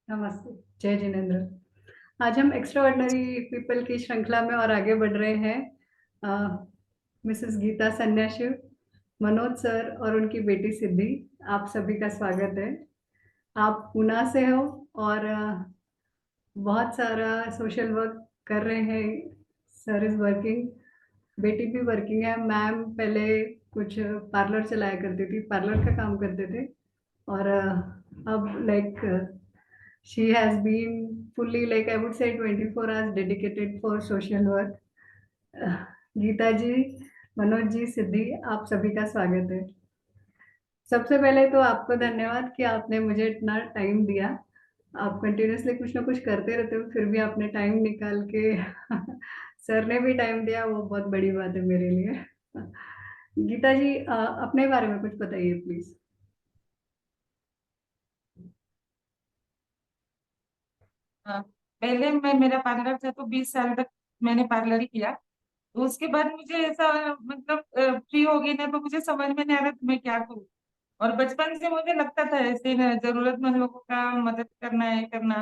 नमस्ते। जय जिनेन्द्र। आज हम एक्स्ट्राऑर्डिनरी पीपल की श्रृंखला में और आगे बढ़ रहे हैं। मिसेस गीता सन्याशी, मनोज सर और उनकी बेटी सिद्धि, आप सभी का स्वागत है। आप पूना से हो और बहुत सारा सोशल वर्क कर रहे हैं। सर इज वर्किंग, बेटी भी वर्किंग है। मैम पहले कुछ पार्लर चलाया करती थी, पार्लर का काम करते थे और अब like she has been fully, like I would say, 24 hours dedicated for social work. Geeta ji, Manoj ji, Siddhi, आप सभी का स्वागत है। सबसे पहले तो आपको धन्यवाद कि आपने मुझे इतना टाइम दिया। आप कंटिन्यूअसली कुछ ना कुछ करते रहते हो, फिर भी आपने टाइम निकाल के सर ने भी टाइम दिया, वो बहुत बड़ी बात है मेरे लिए। गीता जी, अपने बारे में कुछ बताइए प्लीज। हाँ, पहले मैं मेरा पार्लर था तो 20 साल तक मैंने पार्लर ही किया। तो उसके बाद मुझे ऐसा मतलब फ्री हो गई ना, तो मुझे समझ में नहीं आ रहा था मैं क्या करूँ। और बचपन से मुझे लगता था ऐसे न, जरूरतमंद लोगों का मदद करना है करना।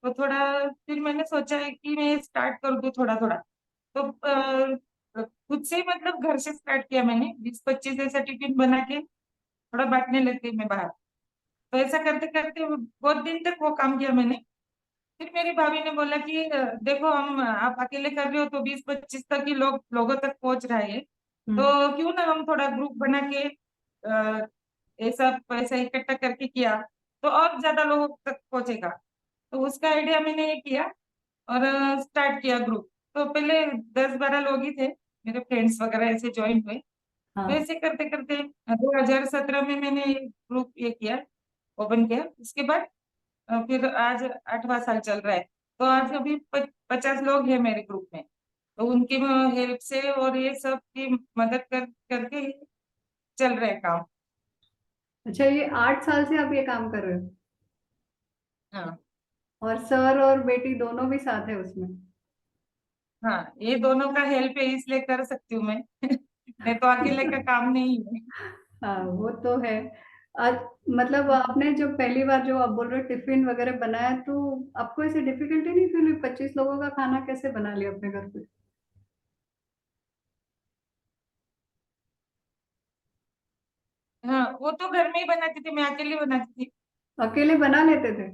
तो थोड़ा फिर मैंने सोचा है कि मैं स्टार्ट कर दूं थोड़ा थोड़ा। तो खुद से ही मतलब घर से स्टार्ट किया मैंने, 20-25 ऐसा टिफिन बना के थोड़ा बांटने लगती मैं बाहर। तो ऐसा करते करते बहुत दिन तक वो काम किया मैंने। फिर मेरी भाभी ने बोला कि देखो हम आप अकेले कर रहे हो तो 20-25 तक ही लोगों तक पहुंच रहा है। हम्म। तो क्यों ना हम थोड़ा ग्रुप बना के ऐसा पैसा इकट्ठा करके किया तो और ज्यादा लोगों तक पहुंचेगा। तो उसका आइडिया मैंने ये किया और स्टार्ट किया ग्रुप। तो पहले 10-12 लोग ही थे, मेरे फ्रेंड्स वगैरह ऐसे ज्वाइन हुए। तो हाँ। ऐसे करते करते 2017 में मैंने ग्रुप ये किया, ओपन किया। उसके बाद फिर आज 8वां साल चल रहा है। तो आज अभी 50 लोग हैं मेरे ग्रुप में। तो उनकी हेल्प से और ये सब की मदद करके ही चल रहा है काम। अच्छा, ये 8 साल से आप ये काम कर रहे हो हाँ। और सर और बेटी दोनों भी साथ है उसमें? हाँ, ये दोनों का हेल्प है इसलिए कर सकती हूँ मैं। नहीं तो अकेले का काम नहीं है। हाँ, वो तो है। आज मतलब आपने जो पहली बार जो आप बोल रहे हो टिफिन वगैरह बनाया, तो आपको ऐसे डिफिकल्टी नहीं फील हुई? 25 लोगों का खाना कैसे बना लिया अपने घर पे? हाँ, वो तो घर में ही बनाती थी, मैं अकेली बनाती थी। अकेले बना लेते थे?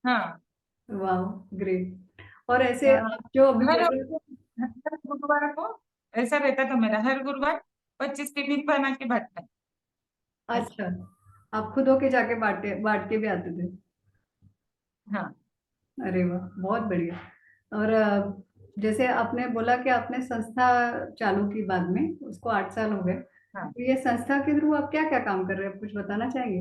हाँ। वाह, ग्रेट। और ऐसे हाँ, आप जो अभी हर बोल रहे हो। हर गुरुवार को ऐसा रहता था मेरा, हर गुरुवार 25 टिफिन बना के बांटना है। ऐसा। अच्छा, आप खुद होके जाके बांट के भी आते थे? हाँ। अरे वाह, बहुत बढ़िया। और जैसे आपने बोला कि आपने संस्था चालू की बाद में, उसको 8 साल हो गए, हाँ। तो ये संस्था के थ्रू आप क्या क्या काम कर रहे हैं, आप कुछ बताना चाहेंगे?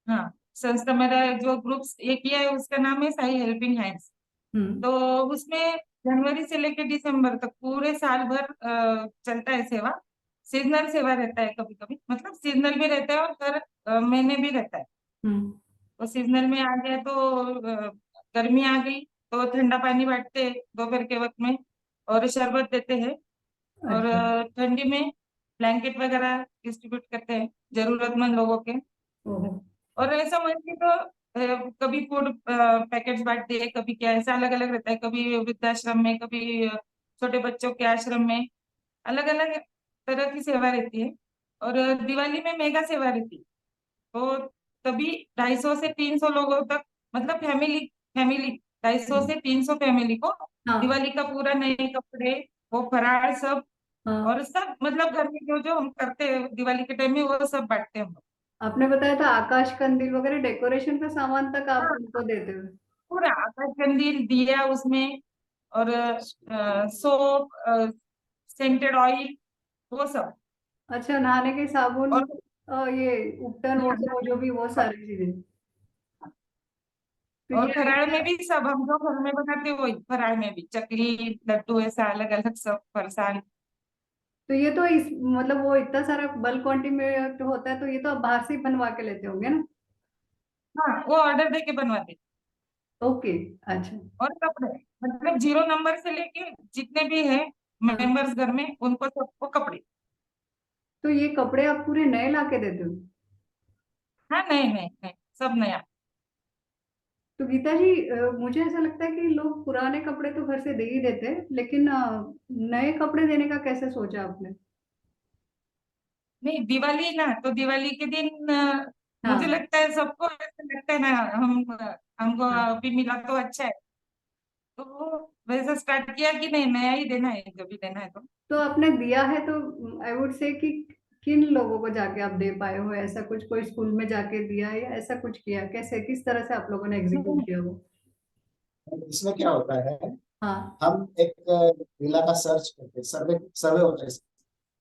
हाँ, संस्था मेरा जो ग्रुप ये किया है उसका नाम है साई हेल्पिंग हैंड्स। हम्म। तो उसमें जनवरी से लेकर दिसंबर तक पूरे साल भर चलता है सेवा। सीजनल सेवा रहता है, कभी कभी मतलब सीजनल भी रहता है और हर महीने भी रहता है। हम्म। तो सीजनल में आ गया तो गर्मी आ गई तो ठंडा पानी बांटते हैं दोपहर के वक्त में और शरबत देते हैं। और अच्छा। ठंडी में ब्लैंकेट वगैरह डिस्ट्रीब्यूट करते हैं जरूरतमंद लोगों के। ओहो। और ऐसा मान के तो कभी फूड पैकेट्स बांटते हैं, कभी क्या, ऐसा अलग अलग रहता है। कभी वृद्धाश्रम में, कभी छोटे बच्चों के आश्रम में, अलग अलग तरह की सेवा रहती है। और दिवाली में मेगा सेवा रहती है। तो तभी 250 से 300 लोगों तक, मतलब फैमिली फैमिली 250 से 300 फैमिली को हाँ। दिवाली का पूरा नए कपड़े, वो फराळ सब हाँ, और सब मतलब घर में जो जो हम करते हैं दिवाली के टाइम में वो सब बांटते हैं हम लोग। आपने बताया था आकाश कंदील वगैरह डेकोरेशन का सामान तक आप हाँ, उनको देते हो? पूरा आकाश कंदील दिया उसमें और सोप, सेंटेड ऑयल, वो सब। अच्छा, नहाने के साबुन, और ये उपटन, वो सब, वो जो भी, वो सब। सारी चीजें। तो ये और फराळ आइडिया, में भी सब हम जो घर में बनाते हैं वही फराळ में भी चकली लड्डू ऐसा अलग अलग सब फरसान। तो ये तो इस मतलब वो इतना सारा बल्क क्वांटिटी में तो होता है, तो ये तो आप बाहर से ही बनवा के लेते होंगे ना? हाँ, वो ऑर्डर दे के बनवाते हैं। ओके। अच्छा। और कपड़े मतलब 0 नंबर से लेके जितने भी हैं हाँ, मेंबर्स घर में उनको सबको कपड़े। तो ये कपड़े आप पूरे नए ला के देते हो? हाँ, नहीं नहीं नहीं, सब नया। तो गीता जी, मुझे ऐसा लगता है कि लोग पुराने कपड़े तो घर से दे ही देते हैं, लेकिन नए कपड़े देने का कैसे सोचा आपने? नहीं, दिवाली ना, तो दिवाली के दिन मुझे हाँ। लगता है सबको ऐसा लगता है ना, हम हमको हाँ। अभी मिला तो अच्छा है, तो वैसे स्टार्ट किया कि नहीं, नया ही देना है जो भी देना है तो। तो आपने दिया है तो आई वुड से कि किन लोगों को जाके आप दे पाए हो? ऐसा कुछ कोई स्कूल में जाके दिया या ऐसा कुछ किया? कैसे, किस तरह से आप लोगों ने एग्जीक्यूट किया वो? इसमें क्या होता है, हाँ। हम एक इलाका सर्च करते हैं, सर्वे सर्वे होता है।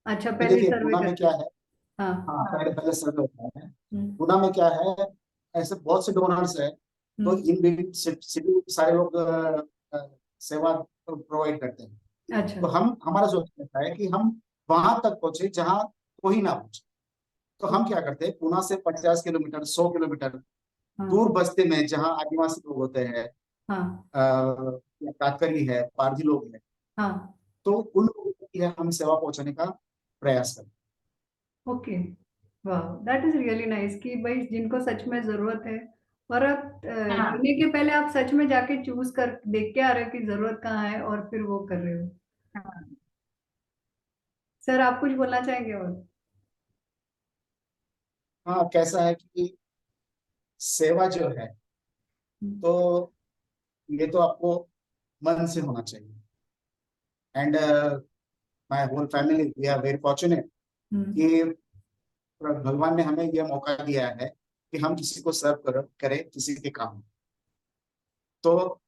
अच्छा, कि पहले देखिए सर्वे पुणे में करते क्या हैं। है। हाँ। हाँ, पहले पहले सर्वे होता है। हम्म। पुणे में क्या है, ऐसे बहुत से डोनर्स है, तो हम्म। इन बिल्डिंग सिटी सारे लोग सेवा प्रोवाइड करते हैं। अच्छा। तो हम हमारा जो रहता है कि हम वहां तक पहुंचे जहां कोई ना पहुंचे। तो हम क्या करते हैं, पुणे से 50 किलोमीटर, 100 किलोमीटर हाँ। दूर बस्ती में जहाँ आदिवासी लोग होते हैं, हाँ। या कातकरी है, पारधी लोग हैं, हाँ। तो उन लोगों को भी हम सेवा पहुंचाने का प्रयास करते ओके। वाह, दैट इज रियली नाइस कि भाई जिनको सच में जरूरत है, और आप हाँ देने के पहले आप सच में जाके चूज कर देख के आ रहे हो कि जरूरत कहाँ है, और फिर वो कर रहे हो। हाँ हैं। सर, आप कुछ बोलना चाहेंगे और? हाँ, कैसा है कि सेवा जो है, हम्म। तो ये तो आपको मन से होना चाहिए। And my whole family we are very fortunate hmm. कि भगवान ने हमें यह मौका दिया है कि हम किसी को सर्व करें, किसी के काम। तो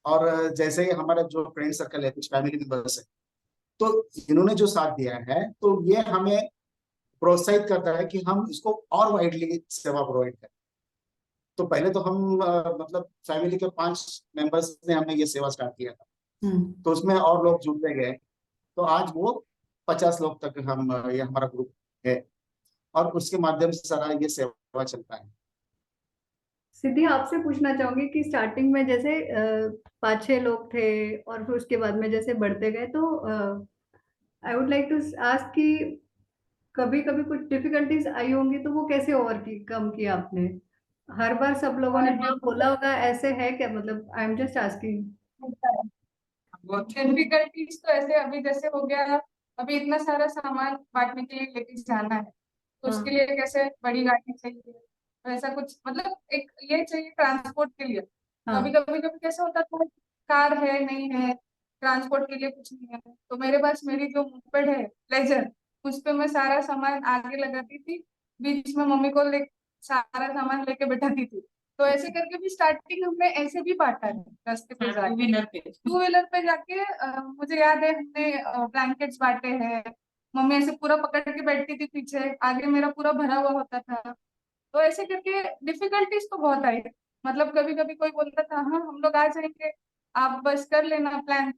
और जैसे ही हमारा जो फ्रेंड सर्कल है, कुछ फैमिली मेंबर्स है, तो इन्होंने जो साथ दिया है, तो ये हमें प्रोत्साहित करता है कि हम इसको और वाइडली सेवा प्रोवाइड करें। तो पहले तो हम मतलब फैमिली के 5 मेंबर्स ने हमने ये सेवा स्टार्ट किया था, हम्म। तो उसमें और लोग जुड़ते गए। तो आज वो 50 लोग तक हम ये हमारा ग्रुप है, और उसके माध्यम से सारा ये सेवा चलता है। सिद्धि, आपसे पूछना चाहूंगी कि स्टार्टिंग में जैसे 5-6 लोग थे, और फिर उसके बाद में जैसे बढ़ते गए, तो I would like to ask कि कभी कभी कुछ डिफिकल्टीज आई होंगी, तो वो कैसे ओवरकम किया आपने? हर बार सब लोगों ने हाँ बोला होगा, ऐसे है क्या? मतलब आई एम जस्ट आस्किंग। वो डिफिकल्टीज तो ऐसे अभी जैसे हो गया, अभी इतना सारा सामान बांटने के लिए लेके जाना है, तो उसके हाँ। लिए कैसे बड़ी गाड़ी चाहिए, तो ऐसा कुछ मतलब एक ये चाहिए ट्रांसपोर्ट के लिए। तो अभी हाँ। कभी कभी कैसे होता था, कार है नहीं है, ट्रांसपोर्ट के लिए कुछ नहीं है, तो मेरे पास मेरी जो मोपेड है प्लेजर, उस पे मैं सारा सामान आगे लगाती थी, बीच में मम्मी को ले सारा सामान लेके बैठाती थी। तो ऐसे करके भी स्टार्टिंग हमने ऐसे भी बांटा है, रास्ते पे जाके टू व्हीलर पे जाके मुझे याद है हमने ब्लैंकेट्स बांटे हैं। मम्मी ऐसे पूरा पकड़ के बैठती थी पीछे, आगे मेरा पूरा भरा हुआ होता था। तो ऐसे करके डिफिकल्टीज तो बहुत आई। मतलब कभी कभी कोई बोलता था हाँ हम लोग आ जाएंगे, आप बस कर लेना प्लान,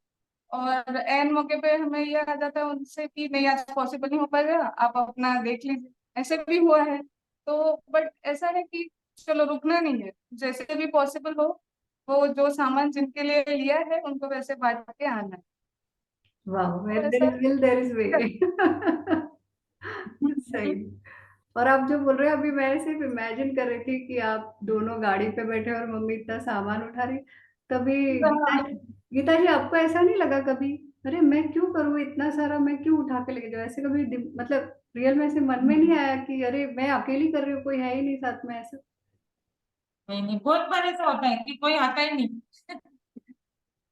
और एन मौके पे हमें ये आ जाता है उनसे कि नहीं आज पॉसिबल नहीं हो पाएगा, आप अपना देख लीजिए। ऐसे भी हुआ है। तो बट ऐसा है कि चलो रुकना नहीं है, जैसे भी पॉसिबल हो, वो जो सामान जिनके लिए लिया है उनको वैसे बांट के आना है। वाह, तो वेयर देयर ऐसा is will there is way. सही। और आप जो बोल रहे हो, अभी मैं सिर्फ इमेजिन कर रही थी कि आप दोनों गाड़ी पे बैठे और मम्मी इतना सामान उठा रही। तभी गीता, गीता जी, आपको ऐसा नहीं लगा कभी, अरे मैं क्यों करूँ इतना सारा, मैं क्यों उठा के लेके जाऊँ? ऐसे कभी मतलब रियल में से मन में नहीं आया कि अरे मैं अकेली कर रही हूँ, कोई है ही नहीं साथ में, ऐसा? नहीं नहीं, बहुत बार ऐसा होता है कि कोई आता ही नहीं।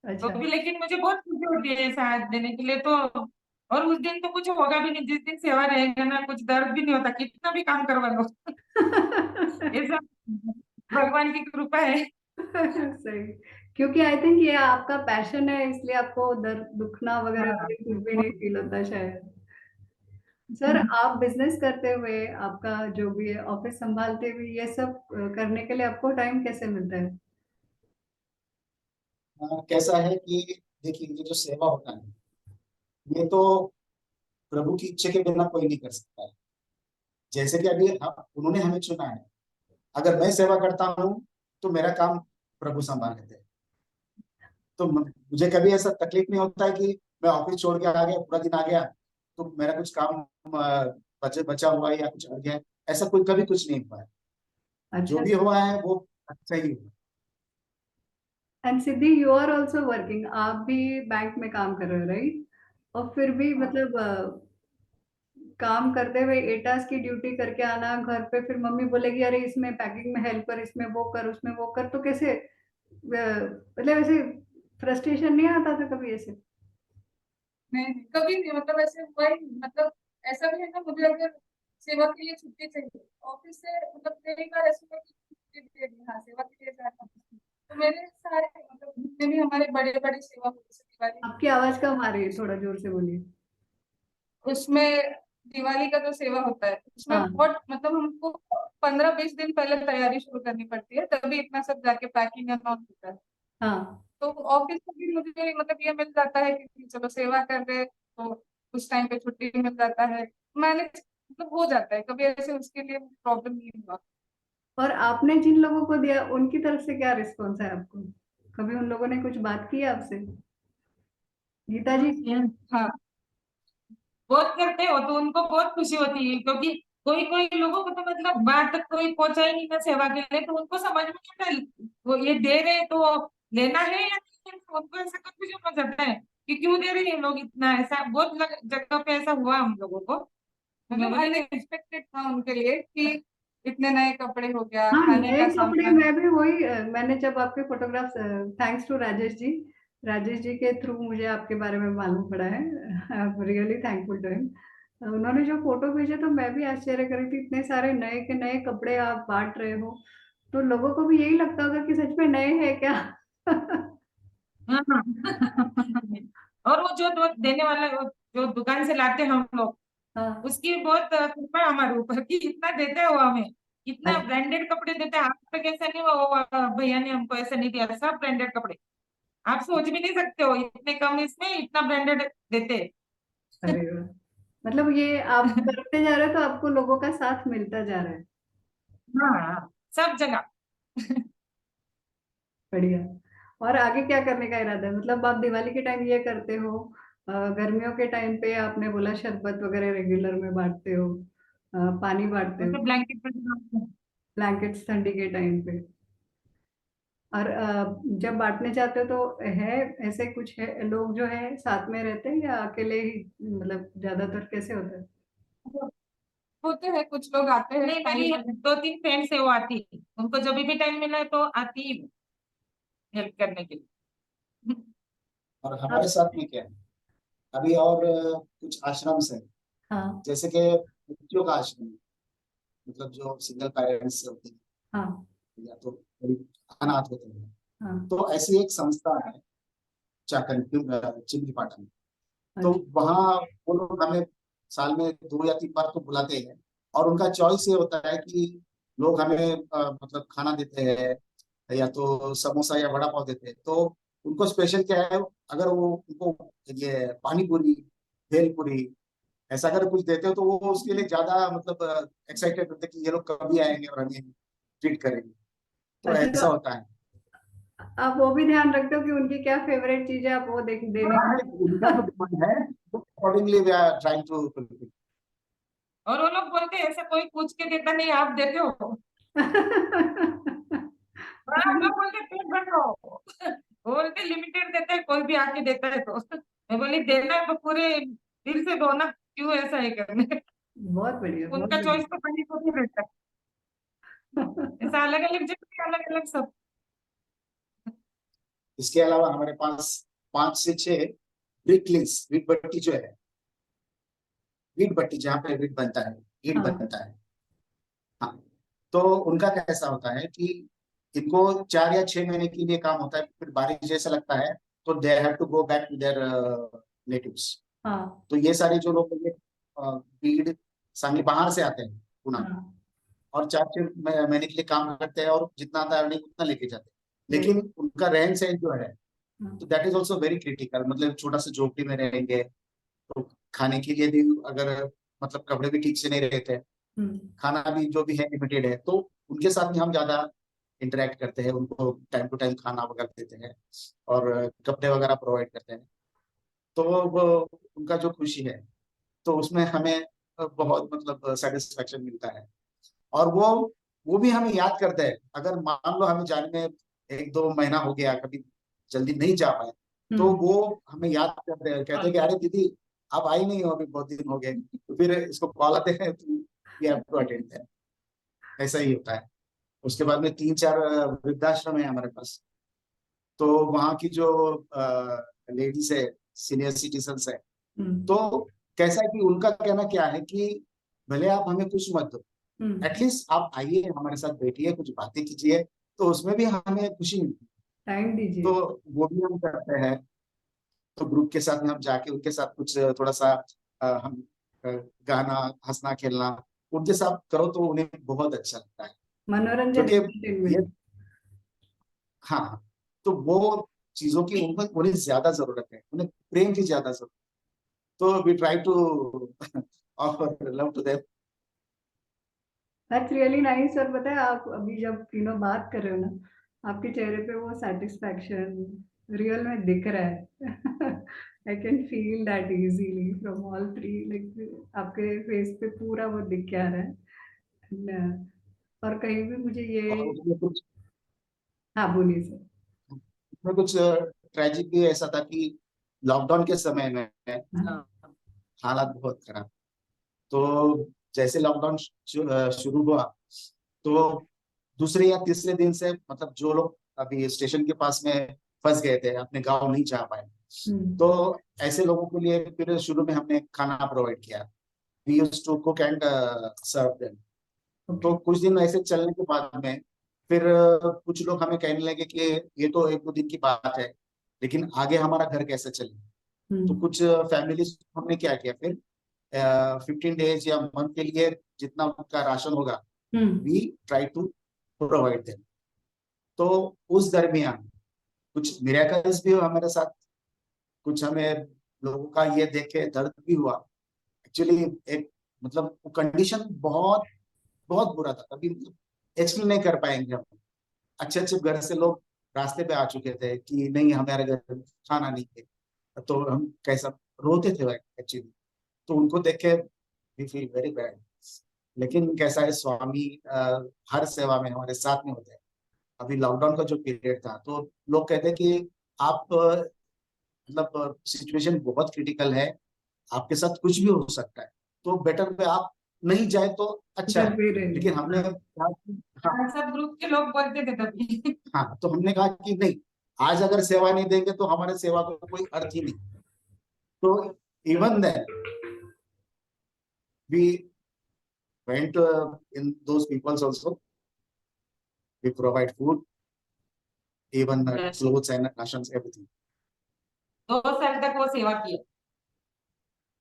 तो अच्छा। भी लेकिन मुझे बहुत खुशी होती है साथ देने के लिए तो। और उस दिन तो कुछ होगा भी नहीं, जिस दिन सेवा रहेगा ना, कुछ दर्द भी नहीं होता, कितना भी काम करवा लो। ऐसा भगवान की कृपा है। सही। क्योंकि आई थिंक ये आपका पैशन है, इसलिए आपको दर्द दुखना वगैरह हाँ कभी कुछ भी नहीं फील होता शायद। सर, आप बिजनेस करते हुए, आपका जो भी है ऑफिस संभालते हुए, ये सब करने के लिए आपको टाइम कैसे मिलता है? कैसा है कि देखिए, ये जो सेवा होता है, ये तो प्रभु की इच्छा के बिना कोई नहीं कर सकता है। जैसे कि अभी उन्होंने हमें चुना है, अगर मैं सेवा करता हूँ तो मेरा काम प्रभु संभाल लेते हैं। तो मुझे कभी ऐसा तकलीफ नहीं होता है कि मैं ऑफिस छोड़ के आ गया, पूरा दिन आ गया, तो मेरा कुछ काम बचा हुआ है या कुछ अड़ गया है। ऐसा कोई कभी कुछ नहीं हुआ है। जो अच्छा। भी हुआ है वो अच्छा ही हुआ। And Siddhi, you are also working, आप भी बैंक में काम कर रहे हो राइट? और फिर भी हाँ। मतलब काम करते हुए 8 आवर्स की ड्यूटी करके आना घर पे, फिर मम्मी बोलेगी अरे इसमें पैकिंग में हेल्प कर, इसमें वो कर, उसमें वो कर, तो कैसे मतलब ऐसे फ्रस्ट्रेशन नहीं आता था कभी ऐसे? नहीं, कभी नहीं, मतलब ऐसे हुआ ही नहीं। मतलब ऐसा भी है ना, मुझे अगर सेवा के लिए छुट्टी चाहिए ऑफिस से, मतलब कई बार ऐसा हुआ कि छुट्टी दे दी, हाँ सेवा के लिए जाना, तो मेरे सारे मतलब जितने भी हमारे बड़े बड़े सेवा होते जैसे दिवाली आपकी आवाज कम आ रही है, थोड़ा जोर से बोलिए। उसमें दिवाली का जो सेवा होता है उसमें हाँ बहुत मतलब हमको 15-20 दिन पहले तैयारी शुरू करनी पड़ती है, तभी इतना सब जाके पैकिंग एंड ऑल होता है। हाँ। तो ऑफिस में भी मुझे मतलब ये मिल जाता है कि चलो सेवा कर रहे तो उस टाइम पे छुट्टी मिल जाता है, मैनेज मतलब हो जाता है, कभी ऐसे उसके लिए प्रॉब्लम नहीं हुआ। और आपने जिन लोगों को दिया उनकी तरफ से क्या रिस्पॉन्स है आपको? कभी उन लोगों ने कुछ बात की है आपसे? गीता जी। हाँ, बहुत करते हो तो उनको बहुत खुशी होती है, क्योंकि कोई कोई लोगों को तो मतलब बात तक कोई पहुंचा ही नहीं ना सेवा के लिए, तो उनको समझ में नहीं आता वो ये दे रहे हैं, तो लेना है या नहीं लेना, उनको ऐसा कंफ्यूजन हो जाता है कि क्यों दे रहे हैं ये लोग इतना। ऐसा बहुत जगह पे ऐसा हुआ हम लोगों को, मतलब अनएक्सपेक्टेड था उनके लिए कि इतने नए कपड़े हो गया, हाँ, खाने नए का कपड़े, सामान। मैं भी वही मैंने जब आपके photographs, thanks to Rajesh ji, Rajesh ji के थ्रू मुझे आपके बारे में मालूम पड़ा है। I am really thankful to him. उन्होंने जो फोटो भेजे तो मैं भी आश्चर्य करी थी, इतने सारे नए के नए कपड़े आप बांट रहे हो, तो लोगों को भी यही लगता होगा कि सच में नए हैं क्या? हाँ। और वो जो देने वाला जो दुकान से लाते हैं हम लोग, हाँ। उसकी बहुत कृपा है हमारे ऊपर कि इतना देते हो हमें, इतना अच्छा। ब्रांडेड कपड़े देते हैं। आप तक ऐसा नहीं हुआ वो भैया ने हमको ऐसा नहीं दिया, सब ब्रांडेड कपड़े। आप सोच भी नहीं सकते हो इतने कम इसमें इतना ब्रांडेड देते हैं। अरे वाह, मतलब ये आप करते जा रहे हो तो आपको लोगों का साथ मिलता जा रहा है। हाँ, सब जगह। बढ़िया। और आगे क्या करने का इरादा है? मतलब आप दिवाली के टाइम ये करते हो, गर्मियों के टाइम पे आपने बोला शरबत वगैरह रेगुलर में बांटते हो, पानी बांटते हो, जैसे ब्लैंकेट पर ब्लैंकेट्स ठंडी के टाइम पे, और जब बांटने जाते हो तो है ऐसे कुछ है लोग जो है साथ में रहते हैं या अकेले ही, मतलब ज्यादातर कैसे होता है? होते हैं, कुछ लोग आते हैं। नहीं, मेरी 2-3 फ्रेंड्स है वो आती है, उनको जब भी टाइम मिला है तो आती ही हेल्प करने के लिए। और हमारे आप। साथ में क्या है, अभी और कुछ आश्रम है, हाँ। जैसे कि बच्चियों का आश्रम, मतलब जो सिंगल पेरेंट्स होते हैं हाँ। या तो गरीब अनाथ होते हैं, हाँ। तो ऐसी एक संस्था है चिमलीपाटन। तो अच्छा। वहाँ वो लोग हमें साल में 2 या 3 बार तो बुलाते हैं, और उनका चॉइस ये होता है कि लोग हमें मतलब खाना देते हैं, या तो समोसा या वड़ा पाव देते हैं। तो उनको स्पेशल क्या है, अगर वो उनको ये पानी पूरी, भेल पूरी, ऐसा अगर कुछ देते हो तो वो उसके लिए ज्यादा मतलब एक्साइटेड होते हैं कि ये लोग कभी आएंगे और हमें ट्रीट करेंगे। तो अच्छा, तो ऐसा होता है। आप वो भी ध्यान रखते हो कि उनकी क्या फेवरेट चीज है, आप वो देख देने हाँ, उनका जो डिमांड है accordingly we are trying to fulfil. और वो लोग बोलते हैं ऐसा कोई पूछ के देता नहीं, आप देते हो। और हम लोग बोलते हैं, पेट भर लो। वो बोलते लिमिटेड देते हैं, कोई भी आके देता है तो। मैं बोली देना है तो पूरे दिल से दो ना, क्यों ऐसा ही करने। बहुत बढ़िया, बहुत उनका बढ़िया। चॉइस तो कहीं को भी रहता है, ऐसा अलग अलग जगह अलग अलग सब। इसके अलावा हमारे पास 5 से 6 ब्रिक लिंक्स, ईंट भट्टी जो है, ईंट भट्टी जहाँ पे ईंट बनता है, ईंट हाँ। बनता है। हाँ, तो उनका कैसा होता है कि इनको 4 या 6 महीने के लिए काम होता है, फिर बारिश जैसा लगता है तो they have to go back to their relatives. हाँ। तो ये सारे जो लोग ये बीड़ सांगली बाहर से आते हैं पुणे, हाँ। और 4 6 महीने के लिए काम करते हैं, और जितना आता है अर्निंग उतना लेके जाते हैं। बढ़िया। लेकिन उनका रहन सहन जो है, हाँ। तो that is also very critical. मतलब छोटा सा झोपड़ी में रहेंगे, तो खाने के लिए भी अगर मतलब कपड़े भी ठीक से नहीं रहते, हम्म। खाना भी जो भी है लिमिटेड है, तो उनके साथ में हम ज्यादा इंटरेक्ट करते हैं, उनको टाइम टू टाइम खाना वगैरह देते हैं, और कपड़े वगैरह प्रोवाइड करते हैं। तो वो उनका जो खुशी है, तो उसमें हमें बहुत मतलब सेटिस्फेक्शन मिलता है। और वो भी हमें याद करते हैं। अगर मान लो हमें जाने में 1 2 महीना हो गया, कभी जल्दी नहीं जा पाए, तो हम्म। वो हमें याद करते हैं, कहते हैं कि अरे दीदी आप आई नहीं हो, अभी बहुत दिन हो गए, तो फिर इसको कॉल आते हैं तो we have to attend that. ऐसा ही होता है। उसके बाद में 3-4 वृद्धाश्रम है हमारे पास। तो वहाँ की जो लेडीज है, सीनियर सिटीजन्स है, हम्म। तो कैसा है कि उनका कहना क्या है कि भले आप हमें कुछ मत दो, हम्म। एटलीस्ट आप आइए हमारे साथ बैठिए, कुछ बातें कीजिए, तो उसमें भी हमें खुशी मिलती है। टाइम दीजिए। तो वो भी हम करते हैं। तो ग्रुप के साथ में हम जाके उनके साथ कुछ थोड़ा सा हम अ, गाना, हंसना खेलना उनके साथ करो तो उन्हें बहुत अच्छा लगता है। मनोरंजन, क्योंकि ये, एंटरटेनमेंट। हाँ, तो वो चीजों की उनको उन्हें ज्यादा जरूरत है, उन्हें प्रेम की ज्यादा जरूरत है। तो we try to offer love to them. That's really nice. और पता है, आप अभी जब तीनों बात कर रहे हो ना, आपके चेहरे पे वो सेटिस्फैक्शन रियल में दिख रहा है। I can feel that easily from all three, like आपके फेस पे पूरा वो दिख के आ रहा है। और कहीं भी मुझे ये। और हाँ, बोलिए सर। उसमें कुछ ट्रेजिक भी ऐसा था कि लॉकडाउन के समय में हाँ। हालात बहुत खराब। तो जैसे लॉकडाउन शुरू हुआ, तो दूसरे या तीसरे दिन से मतलब जो लोग अभी स्टेशन के पास में फंस गए थे, अपने गांव नहीं जा पाए, हम्म। तो ऐसे लोगों के लिए फिर शुरू में हमने खाना प्रोवाइड किया। We used to cook and serve them. Okay. तो कुछ दिन ऐसे चलने के बाद में फिर कुछ लोग हमें कहने लगे कि ये तो 1-2 दिन की बात है, लेकिन आगे हमारा घर कैसे चले। तो हम्म। कुछ फैमिलीज हमने क्या किया फिर, 15 डेज या मंथ के लिए जितना उनका राशन होगा, hmm. We try to provide them. तो उस दरमियान कुछ मिरेकल्स भी हुआ हमारे साथ। कुछ हमें लोगों का ये देख के दर्द भी हुआ। एक्चुअली एक मतलब वो कंडीशन बहुत बहुत बुरा था, अभी मतलब एक्सप्लेन नहीं कर पाएंगे हम। अच्छे अच्छे घर से लोग रास्ते पे आ चुके थे कि नहीं हमारे घर खाना नहीं है, तो हम कैसा रोते थे एक्चुअली। तो उनको देख के वी फील वेरी बैड। लेकिन कैसा है, स्वामी हर सेवा में हमारे साथ में होते हैं। अभी लॉकडाउन का जो पीरियड था, तो लोग कहते हैं कि आप मतलब सिचुएशन बहुत क्रिटिकल है, आपके साथ कुछ भी हो सकता है, तो बेटर पे आप नहीं जाए तो अच्छा घर है। पे रहिए। लेकिन हमने हाँ। कहा कि हाँ, सब ग्रुप के लोग बोलते थे तभी। हाँ, तो हमने कहा कि नहीं, आज अगर सेवा नहीं देंगे तो हमारे सेवा का कोई अर्थ ही नहीं। तो even then we went in those peoples also, we provide food, even clothes and rations everything. 2 साल तक वो सेवा की।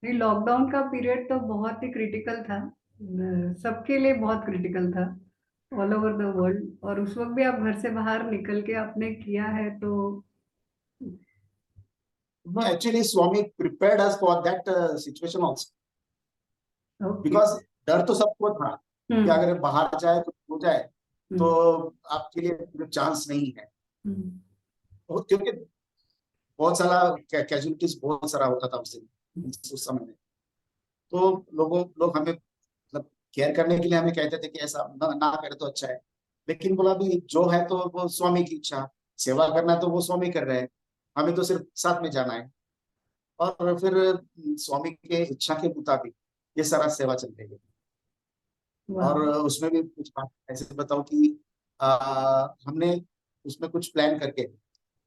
नहीं, लॉकडाउन का पीरियड तो बहुत ही क्रिटिकल था। सबके लिए बहुत क्रिटिकल था, ऑल ओवर द वर्ल्ड। और उस वक्त भी आप घर से बाहर निकल के आपने किया है तो। No, actually Swami prepared us for that situation also, okay. Because डर तो सबको था कि हम्म। अगर बाहर जाए तो हो जाए, तो हम्म। आपके लिए चांस नहीं है। हम्म। क्योंकि बहुत सारा कैजुअलिटीज बहुत सारा होता था उस समय में। तो लोग हमें मतलब केयर करने के लिए हमें कहते थे कि ऐसा ना करे तो अच्छा है। लेकिन बोला भी जो है तो वो स्वामी की इच्छा, सेवा करना तो वो स्वामी कर रहे हैं, हमें तो सिर्फ साथ में जाना है। और फिर स्वामी के इच्छा के मुताबिक ये सारा सेवा चलते गई। वाह। और उसमें भी कुछ बात ऐसे बताऊं कि हमने उसमें कुछ प्लान करके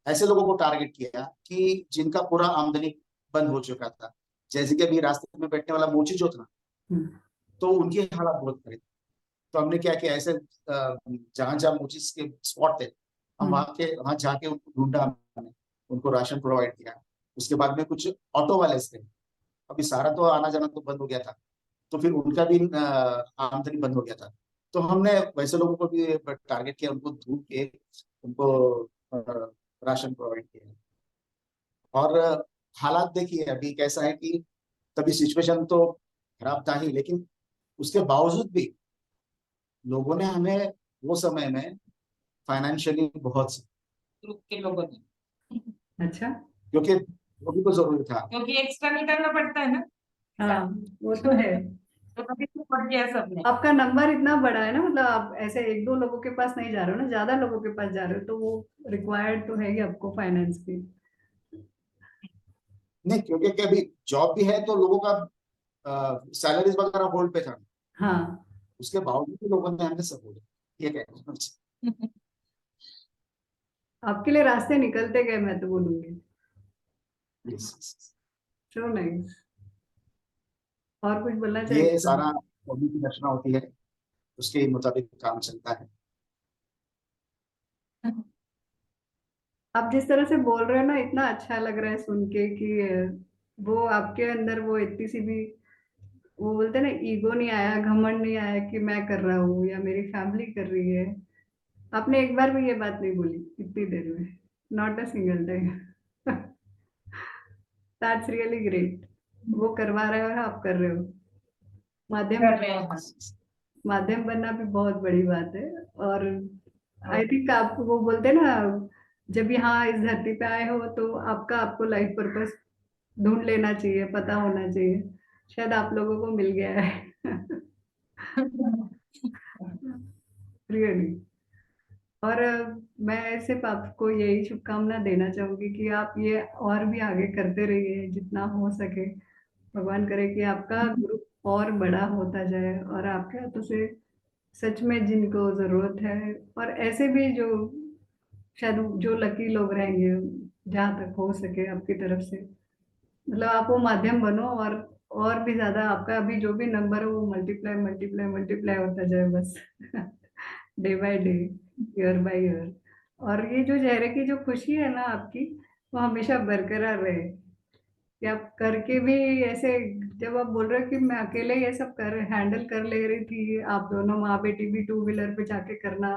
ऐसे लोगों को टारगेट किया कि जिनका पूरा आमदनी बंद हो चुका था। जैसे कि अभी रास्ते में बैठने वाला मोची जो था, हम्म। तो उनकी हालत बहुत खराब। तो हमने क्या किया, ऐसे जहां जहां मोची के स्पॉट थे, हम हम्म। वहां जाके उनको ढूंढा हमने, उनको राशन प्रोवाइड किया। उसके बाद में कुछ ऑटो वाले थे, अभी सारा तो आना जाना तो बंद हो गया था, तो फिर उनका भी आमदनी बंद हो गया था। तो हमने वैसे लोगों को भी टारगेट किया, उनको ढूंढ के उनको राशन प्रोवाइड किया। और हालात देखिए अभी कैसा है कि तभी सिचुएशन तो खराब था ही, लेकिन उसके बावजूद भी लोगों ने हमें वो समय में फाइनेंशियली बहुत, ग्रुप के लोगों ने, अच्छा। क्योंकि वो भी तो जरूरी था। क्योंकि एक्स्ट्रा निकालना पड़ता है ना। हाँ, वो तो है। तो कभी तो पड़ गया सबने। आपका नंबर इतना बड़ा है ना, मतलब आप ऐसे एक दो लोगों के पास नहीं जा रहे हो ना, ज्यादा लोगों के पास जा रहे हो, तो वो रिक्वायर्ड तो है ही आपको फाइनेंस की। नहीं, क्योंकि कि अभी जॉब भी है तो लोगों का सैलरीज वगैरह होल्ड पे था, हाँ, उसके बावजूद भी लोगों ने हमें सपोर्ट किया। ये क्या आपके लिए रास्ते निकलते गए, मैं तो बोलूंगी। Yes, yes, yes। So nice. और कुछ बोलना ये चाहिए? सारा हॉबी की रचना होती है, उसके मुताबिक काम चलता है। आप जिस तरह से बोल रहे हो ना, इतना अच्छा लग रहा है सुन के कि वो आपके अंदर वो इतनी सी भी, वो बोलते हैं ना, ईगो नहीं आया, घमंड नहीं आया कि मैं कर रहा हूँ या मेरी फैमिली कर रही है। आपने एक बार भी ये बात नहीं बोली इतनी देर में, not a single time. That's really great. वो करवा रहे हो और आप कर रहे हो। माध्यम कर रहे हैं। माध्यम बनना भी बहुत बड़ी बात है। और हाँ। आई थिंक आप, वो बोलते हैं ना, जब यहाँ इस धरती पे आए हो तो आपका, आपको लाइफ पर्पस ढूंढ लेना चाहिए, पता होना चाहिए। शायद आप लोगों को मिल गया है। रियली। और मैं सिर्फ आपको यही शुभकामना देना चाहूंगी कि आप ये और भी आगे करते रहिए जितना हो सके। भगवान करे कि आपका ग्रुप और बड़ा होता जाए, और आपके हाथों से सच में जिनको जरूरत है, और ऐसे भी जो शायद जो लकी लोग रहेंगे, जहाँ तक हो सके आपकी तरफ से, मतलब आप वो माध्यम बनो, और भी ज्यादा आपका अभी जो भी नंबर है वो मल्टीप्लाई मल्टीप्लाई मल्टीप्लाई होता जाए बस। Day by day, year by year. और ये जो चेहरे की जो खुशी है ना आपकी, वो हमेशा बरकरार रहे। कि आप करके भी ऐसे, जब आप बोल रहे हो कि मैं अकेले ये सब कर हैंडल कर ले रही थी, आप दोनों माँ बेटी भी टू व्हीलर पे जाके करना,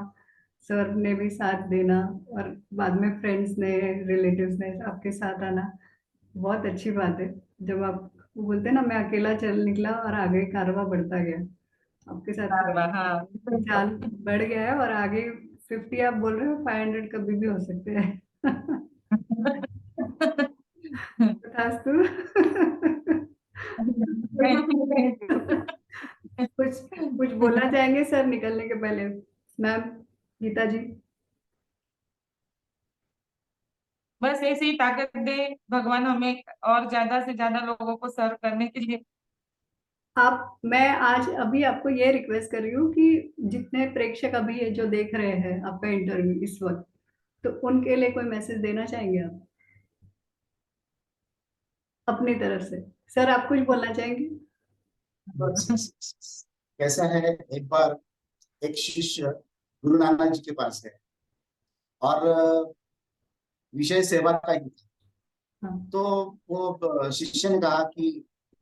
सर ने भी साथ देना, और बाद में फ्रेंड्स ने, रिलेटिव्स ने आपके साथ आना, बहुत अच्छी बात है। जब आप, वो बोलते हैं ना, मैं अकेला चल निकला और आगे कारवां बढ़ता गया। आपके साथ हाँ। चाल बढ़ गया है, और आगे 50 आप बोल रहे हो, 500 कभी भी हो सकते हैं। तथास्तु। कुछ कुछ बोलना चाहेंगे सर निकलने के पहले? मैम, गीता जी। बस ऐसे ही ताकत दे भगवान हमें, और ज्यादा से ज्यादा लोगों को सर्व करने के लिए। मैं आज अभी आपको ये रिक्वेस्ट कर रही हूँ कि जितने प्रेक्षक अभी ये जो देख रहे हैं आपका इंटरव्यू इस वक्त, तो उनके लिए कोई मैसेज देना चाहेंगे आप अपनी तरफ से? सर, आप कुछ बोलना चाहेंगे? कैसा है, एक बार एक शिष्य गुरु नानक जी के पास गए, और विषय सेवा का ही था। हाँ। तो वो शिष्य ने कहा कि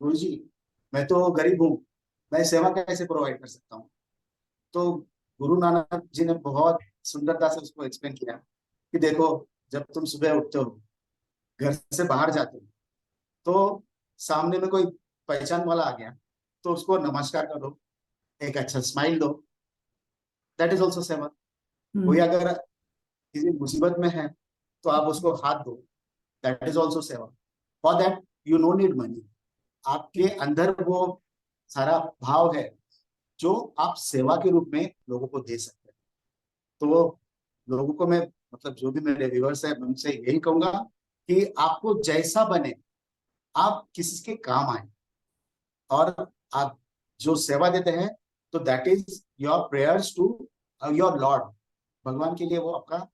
गुरु जी, मैं तो गरीब हूँ, मैं सेवा कैसे प्रोवाइड कर सकता हूँ? तो गुरु नानक जी ने बहुत सुंदरता से उसको एक्सप्लेन किया कि देखो, जब तुम सुबह उठते हो, घर से बाहर जाते हो, तो सामने में कोई पहचान वाला आ गया, तो उसको नमस्कार करो, एक अच्छा स्माइल दो, दैट इज ऑल्सो सेवा। कोई हम्म। अगर किसी मुसीबत में है तो आप उसको हाथ दो, दैट इज ऑल्सो सेवा। For that you know need money. आपके अंदर वो सारा भाव है जो आप सेवा के रूप में लोगों को दे सकते हैं। तो वो लोगों को मैं, मतलब जो भी मेरे व्यूअर्स है, मैं उनसे यही कहूंगा कि आपको जैसा बने, आप किसी के काम आए, और आप जो सेवा देते हैं, तो that is your prayers to your lord. भगवान के लिए वो आपका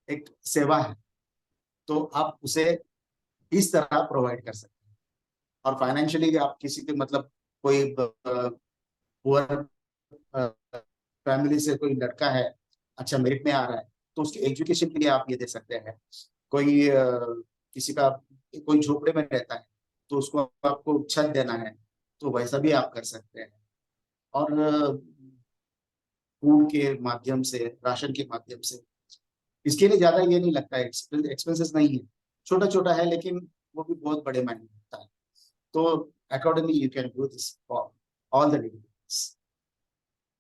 एक सेवा है, तो आप उसे इस तरह प्रोवाइड कर सकते हैं। और फाइनेंशियली आप किसी के, मतलब कोई पुअर फैमिली से कोई लड़का है, अच्छा मेरिट में आ रहा है, तो उसकी एजुकेशन के लिए आप ये दे सकते हैं। कोई किसी का, कोई झोपड़े में रहता है, तो उसको आपको छत देना है, तो वैसा भी आप कर सकते हैं। और फूड के माध्यम से, राशन के माध्यम से, इसके लिए ज्यादा ये नहीं लगता है, एक्सपेंसेस नहीं है, छोटा छोटा है, लेकिन वो भी बहुत बड़े मायने होता है। तो accordingly you can do this for all the devotees.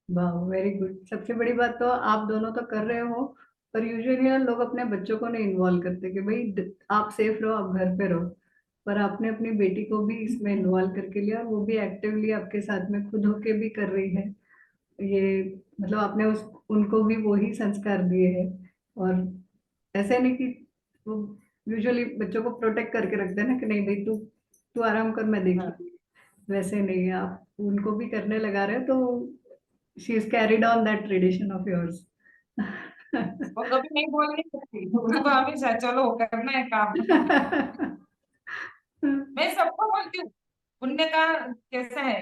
वाह, वेरी गुड। सबसे बड़ी बात तो आप दोनों तो कर रहे हो, पर यूजुअली लोग अपने बच्चों को नहीं इन्वॉल्व करते कि भाई आप सेफ रहो, आप घर पे रहो। पर आपने अपनी बेटी को भी इसमें इन्वॉल्व करके लिया और वो भी एक्टिवली आपके साथ में खुद होके भी कर रही है। ये मतलब आपने उस उनको भी वही संस्कार दिए हैं। और ऐसे नहीं कि वो यूजुअली बच्चों को प्रोटेक्ट करके रखते हैं ना कि नहीं भाई तू तू आराम कर, मैं देख हाँ। लूंगी। वैसे नहीं है, आप उनको भी करने लगा रहे हो, तो she is carried on that tradition of yours. वो कभी नहीं बोल नहीं सकती, उसको हमेशा चलो करना है काम। मैं सबको बोलती हूँ, पुण्य का कैसा है,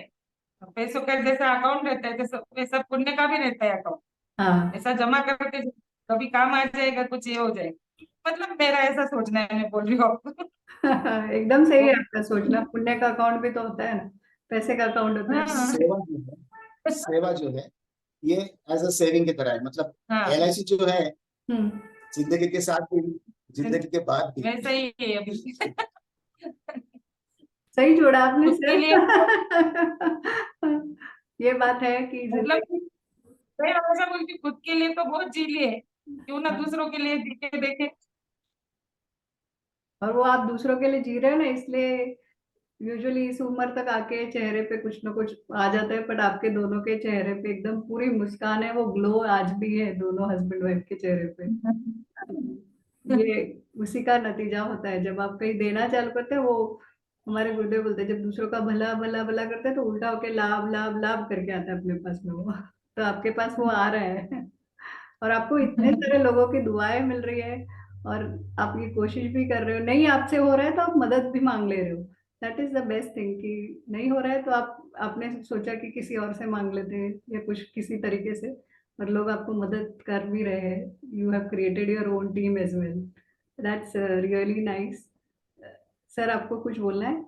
पैसों का जैसा अकाउंट रहता है जैसा वैसा पुण्य का भी रहता है अकाउंट। हाँ। ऐसा जमा करके कभी काम आ जाएगा, कुछ ये हो जाएगा। मतलब मेरा ऐसा सोचना है, मैं बोल रही हूँ आपको। एकदम सही है तो आपका सोचना। पुण्य का अकाउंट भी तो होता है ना, पैसे का अकाउंट होता है। हाँ सेवा जो है ये एज अ सेविंग की तरह है। मतलब हाँ, LIC जो है हम्म। जिंदगी के साथ भी, जिंदगी के बाद भी। वैसा ही है अभी। सही जोड़ा आपने खुद के सर। लिए ये बात है कि मतलब जिंदगी। मैं हमेशा बोलती हूँ, खुद के लिए तो बहुत जी लिए, क्यों ना हाँ। दूसरों के लिए जी के देखे। और वो आप दूसरों के लिए जी रहे हैं ना, इसलिए यूजुअली इस उम्र तक आके चेहरे पे कुछ ना कुछ आ जाता है, बट आपके दोनों के चेहरे पे एकदम पूरी मुस्कान है, वो ग्लो आज भी है दोनों हस्बैंड वाइफ के चेहरे पे। ये उसी का नतीजा होता है। जब आप कहीं देना चालू करते हैं, वो हमारे गुरुदेव बोलते हैं जब दूसरों का भला भला भला करते हैं तो उल्टा होके लाभ लाभ लाभ करके आता है अपने पास में वो। तो आपके पास वो आ रहा है। और आपको इतने सारे लोगों की दुआएं मिल रही है, और आप ये कोशिश भी कर रहे हो, नहीं आपसे हो रहा है तो आप मदद भी मांग ले रहे हो। That is the best thing कि नहीं हो रहा है तो आप आपने सोचा कि किसी और से मांग लेते हैं या कुछ किसी तरीके से, और लोग आपको मदद कर भी रहे हैं। You have created your own team as well. That's really nice. Sir आपको कुछ बोलना है?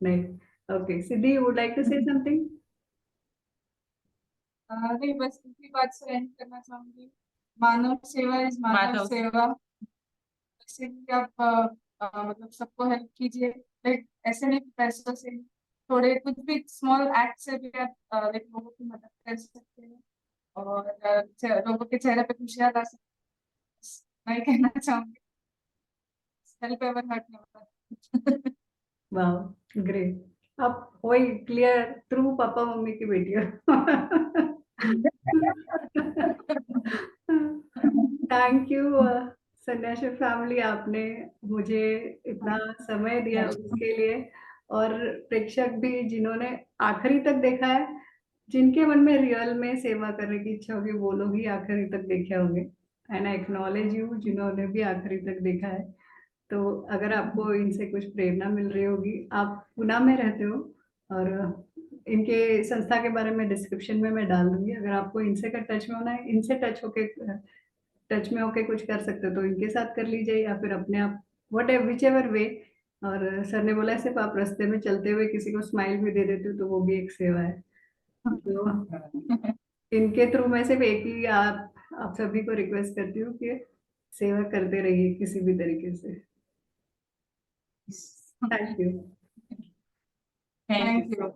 नहीं। Okay, Siddhi, would like to say something? नहीं, बस इसी बात से एंड करना चाहूंगी। मानव सेवा इज मानव माधव सेवा। जैसे कि आप मतलब सबको हेल्प कीजिए, लाइक ऐसे नहीं कि पैसों से, थोड़े कुछ भी स्मॉल एक्ट से भी आप लाइक लोगों की मदद कर सकते हैं, और लोगों के चेहरे पे खुशियां ला सकते हैं। मैं कहना चाहूंगी, हेल्प एवर हर्ट नेवर। वाह, ग्रेट। आप वही क्लियर ट्रू पापा मम्मी की बेटी हो। थैंक यू सन्यासी फैमिली, आपने मुझे इतना समय दिया उसके लिए। और प्रेक्षक भी जिन्होंने आखिरी तक देखा है, जिनके मन में रियल में सेवा करने की इच्छा होगी, वो लोग ही आखिरी तक देखे होंगे। एंड आई एक्नॉलेज यू जिन्होंने भी आखिरी तक देखा है। तो अगर आपको इनसे कुछ प्रेरणा मिल रही होगी, आप पुणे में रहते हो, और इनके संस्था के बारे में डिस्क्रिप्शन में मैं डाल दूंगी। अगर आपको इनसे का टच में होना है, इनसे टच में होके कुछ कर सकते हो तो इनके साथ कर लीजिए, या फिर अपने आप वट एवर विच एवर वे। और सर ने बोला सिर्फ आप रास्ते में चलते हुए किसी को स्माइल भी दे देते हो तो वो भी एक सेवा है। तो इनके थ्रू मैं सिर्फ एक ही आप सभी को रिक्वेस्ट करती हूँ कि सेवा करते रहिए किसी भी तरीके से। Thank you. Thank you. Thank you.